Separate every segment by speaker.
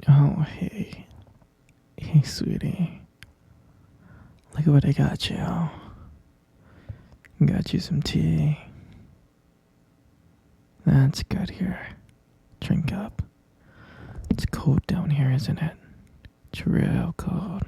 Speaker 1: Oh, hey. Hey, sweetie. Look at what I got you. Got you some tea. That's good here. Drink up. It's cold down here, isn't it? It's real cold.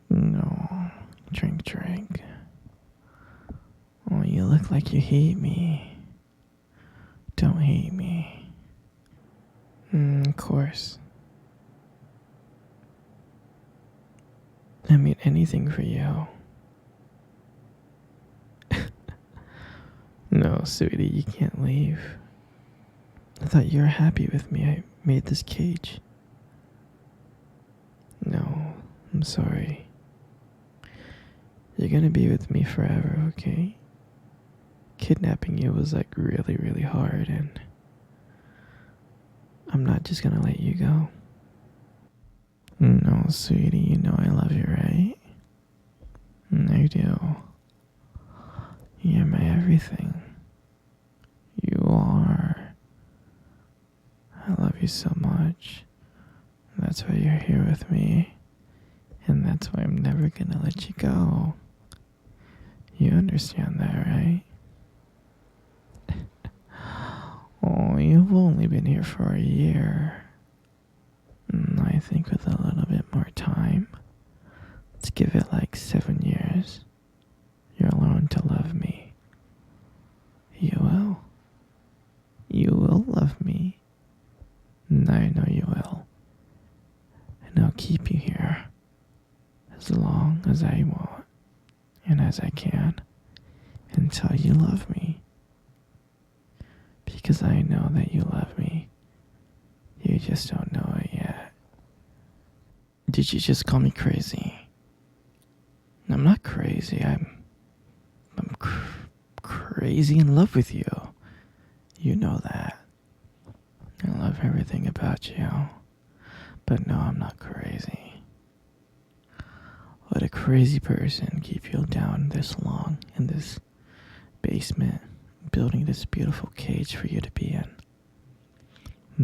Speaker 1: No. Drink. Oh, you look like you hate me. Don't hate me. Of course. I mean, anything for you. No, sweetie, you can't leave. I thought you were happy with me. I made this cage. No, I'm sorry. You're gonna be with me forever, okay? Kidnapping you was like really, really hard, and I'm not just gonna let you go. No, sweetie, you know I love you, right? I do. You're my everything. You are. I love you so much. That's why you're here with me. And that's why I'm never gonna let you go. You understand that, right? Oh, you've only been here for a year. I think with a little bit more time, let's give it like 7 years, you'll learn to love me. You will. You will love me. I know you will. And I'll keep you here as long as I want and as I can until you love me. Because I know that you love me. You just don't know it yet. Did you just call me crazy? I'm not crazy. I'm crazy in love with you. You know that. I love everything about you. But no, I'm not crazy. Would a crazy person keep you down this long in this basement, building this beautiful cage for you to be in?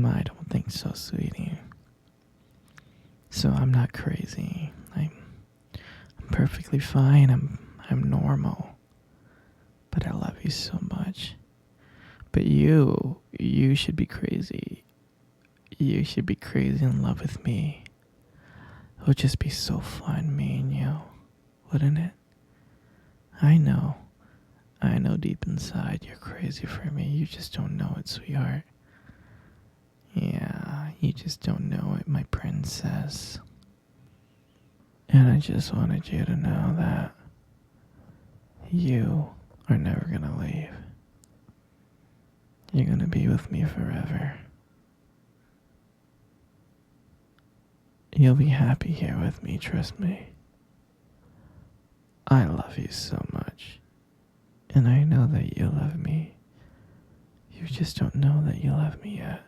Speaker 1: I don't think so, sweetie. So I'm not crazy. I'm perfectly fine. I'm normal. But I love you so much. But you should be crazy. You should be crazy in love with me. It would just be so fun, me and you, wouldn't it? I know deep inside you're crazy for me. You just don't know it, sweetheart. Yeah, you just don't know it, my princess. And I just wanted you to know that you are never gonna leave. You're gonna be with me forever. You'll be happy here with me, trust me. I love you so much. And I know that you love me. You just don't know that you love me yet.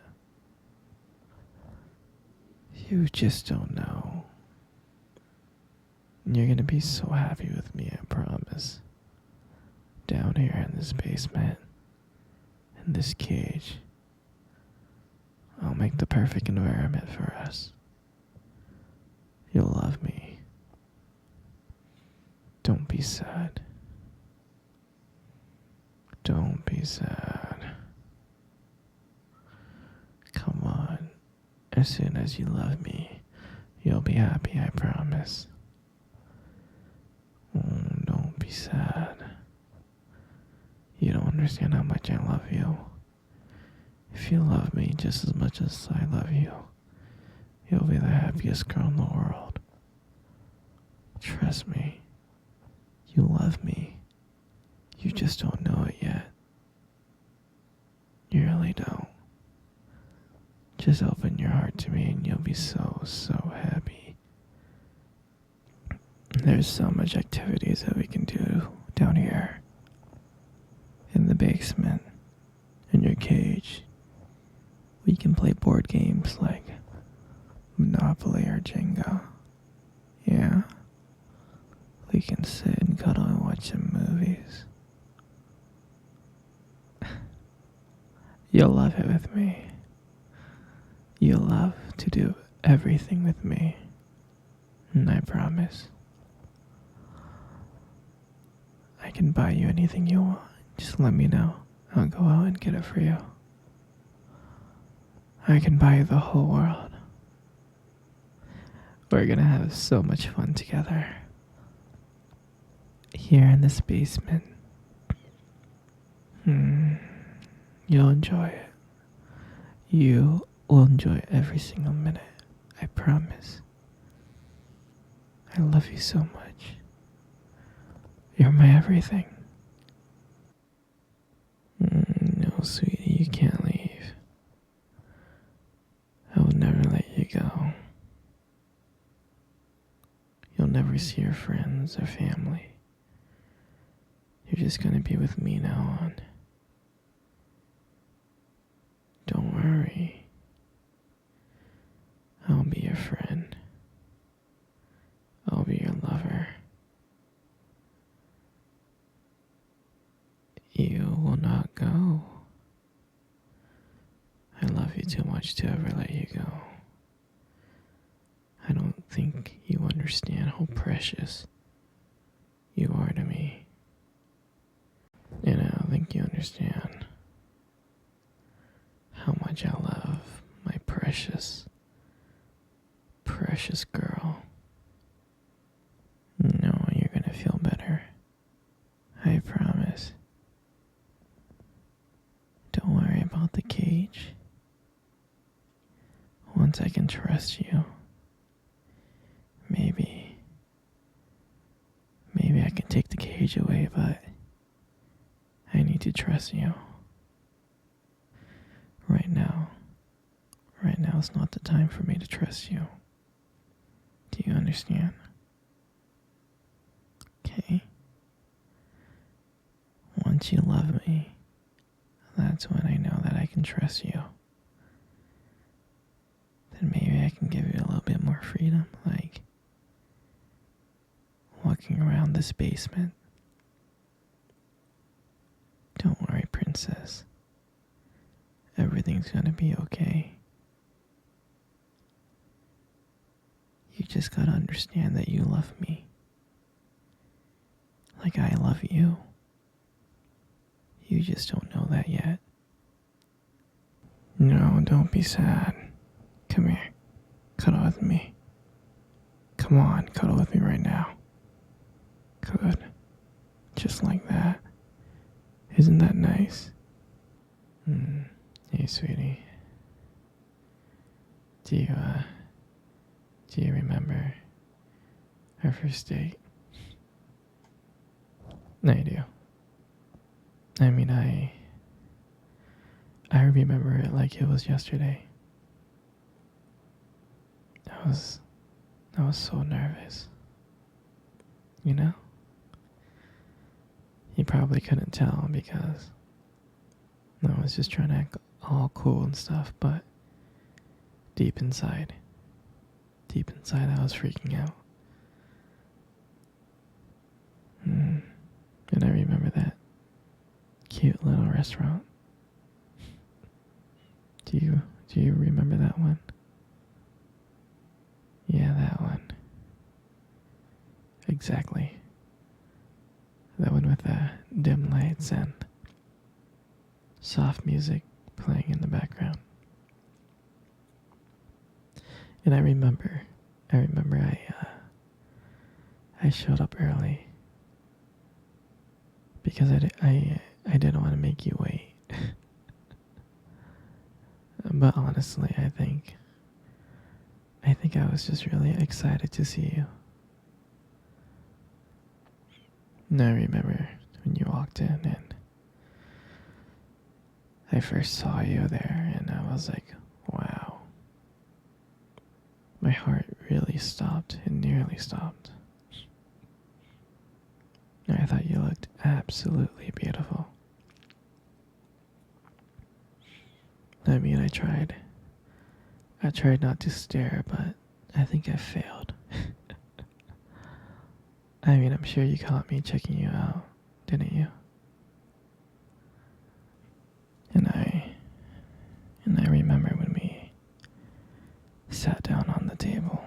Speaker 1: You just don't know. You're gonna be so happy with me, I promise. Down here in this basement, in this cage, I'll make the perfect environment for us. You'll love me. Don't be sad. Don't be sad. Come on. As soon as you love me, you'll be happy, I promise. Don't be sad. You don't understand how much I love you. If you love me just as much as I love you, you'll be the happiest girl in the world. Trust me. You love me. You just don't know it yet. You really don't. Just open your heart to me and you'll be so, so happy. There's so much activities that we can do down here. In the basement. In your cage. We can play board games like Monopoly or Jenga. Yeah. We can sit and cuddle and watch some movies. You'll love it with me. You love to do everything with me, and I promise I can buy you anything you want. Just let me know. I'll go out and get it for you. I can buy you the whole world. We're gonna have so much fun together. Here in this basement. You'll enjoy it. You will enjoy every single minute. I promise. I love you so much. You're my everything. No, sweetie, you can't leave. I will never let you go. You'll never see your friends or family. You're just gonna be with me now on. Don't worry. I'll be your friend. I'll be your lover. You will not go. I love you too much to ever let you go. I don't think you understand how precious you are to me. And I don't think you understand how much I love my precious, precious girl. No, you're gonna feel better. I promise. Don't worry about the cage. Once I can trust you, maybe I can take the cage away, but I need to trust you. Right now is not the time for me to trust you. Do you understand? Okay? Once you love me, that's when I know that I can trust you. Then maybe I can give you a little bit more freedom, like walking around this basement. Don't worry, princess. Everything's gonna be okay. You just gotta understand that you love me. Like I love you. You just don't know that yet. No, don't be sad. Come here. Cuddle with me. Come on, cuddle with me right now. Good. Just like that. Isn't that nice? Hey, sweetie. Do you remember our first date? I do. I mean, I remember it like it was yesterday. I was so nervous. You know? You probably couldn't tell because I was just trying to act all cool and stuff, but deep inside I was freaking out. And I remember that cute little restaurant. Do you remember that one? Yeah, that one. Exactly. That one with the dim lights and soft music playing in the background. And I remember I showed up early because I didn't want to make you wait. But honestly, I think I was just really excited to see you. And I remember when you walked in and I first saw you there and I was like, wow. My heart really stopped. It nearly stopped. I thought you looked absolutely beautiful. I mean, I tried not to stare, but I think I failed. I mean, I'm sure you caught me checking you out, didn't you? And I remember when sat down on the table.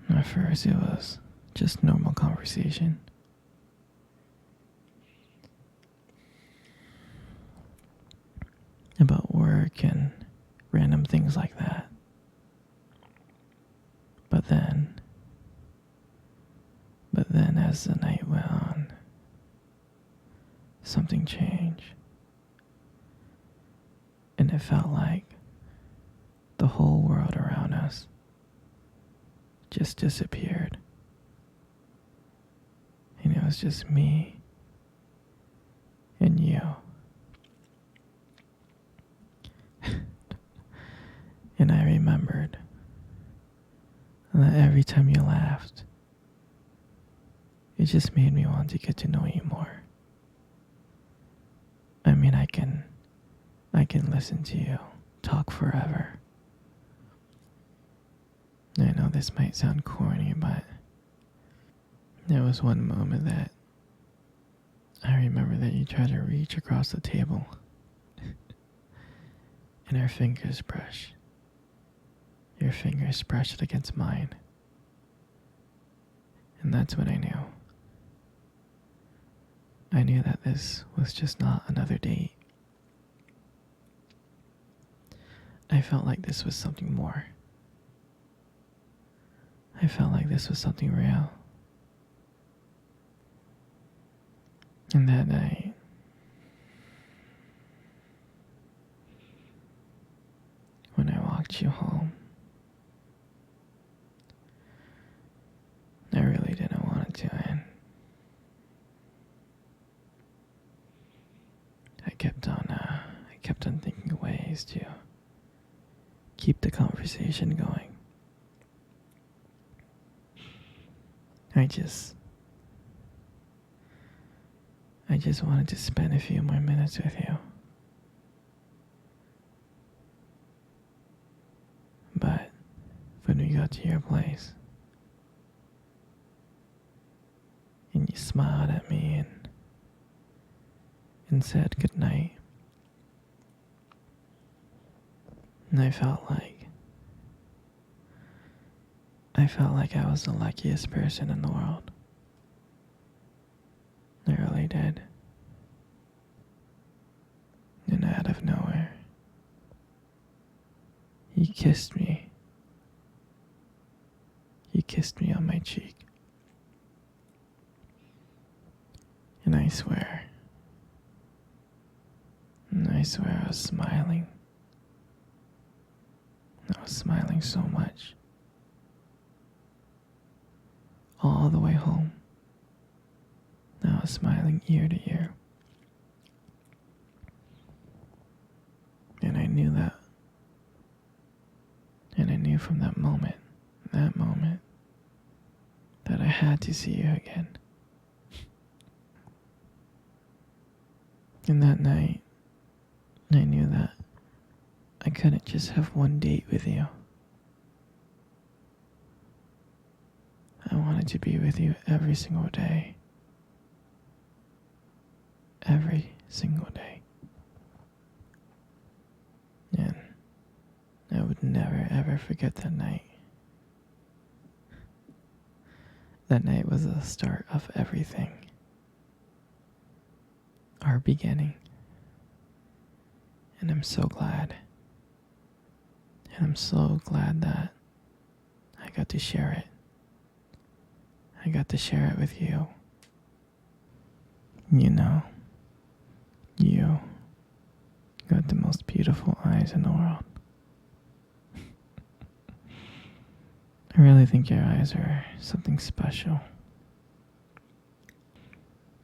Speaker 1: At first, it was just normal conversation. About work and random things like that. But then as the night went on, something changed. And it felt like the whole world around us just disappeared. And it was just me and you. And I remembered that every time you laughed, it just made me want to get to know you more. I mean, I can listen to you talk forever. I know this might sound corny, but there was one moment that I remember that you tried to reach across the table and our fingers brushed. Your fingers brushed against mine. And that's when I knew. I knew that this was just not another date. I felt like this was something more. I felt like this was something real. And that night, when I walked you home, I really didn't want it to end. I kept on thinking of ways to keep the conversation going. I just wanted to spend a few more minutes with you. But when we got to your place, and you smiled at me and said goodnight, and I felt like I was the luckiest person in the world. I really did. And out of nowhere, you kissed me. You kissed me on my cheek. And I swear I was smiling. I was smiling so much. All the way home. I was smiling ear to ear. And I knew that. And I knew from that moment, that I had to see you again. And that night, I knew that I couldn't just have one date with you. I wanted to be with you every single day. Every single day. And I would never ever forget that night. That night was the start of everything. Our beginning. And I'm so glad. And I'm so glad that I got to share it. I got to share it with you. You know, you got the most beautiful eyes in the world. I really think your eyes are something special.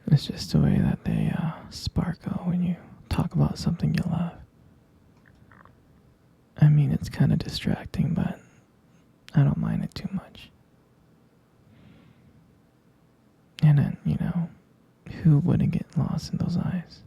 Speaker 1: It's just the way that they sparkle when you talk about something you love. I mean, it's kind of distracting, but I don't mind it too much. And then, who wouldn't get lost in those eyes?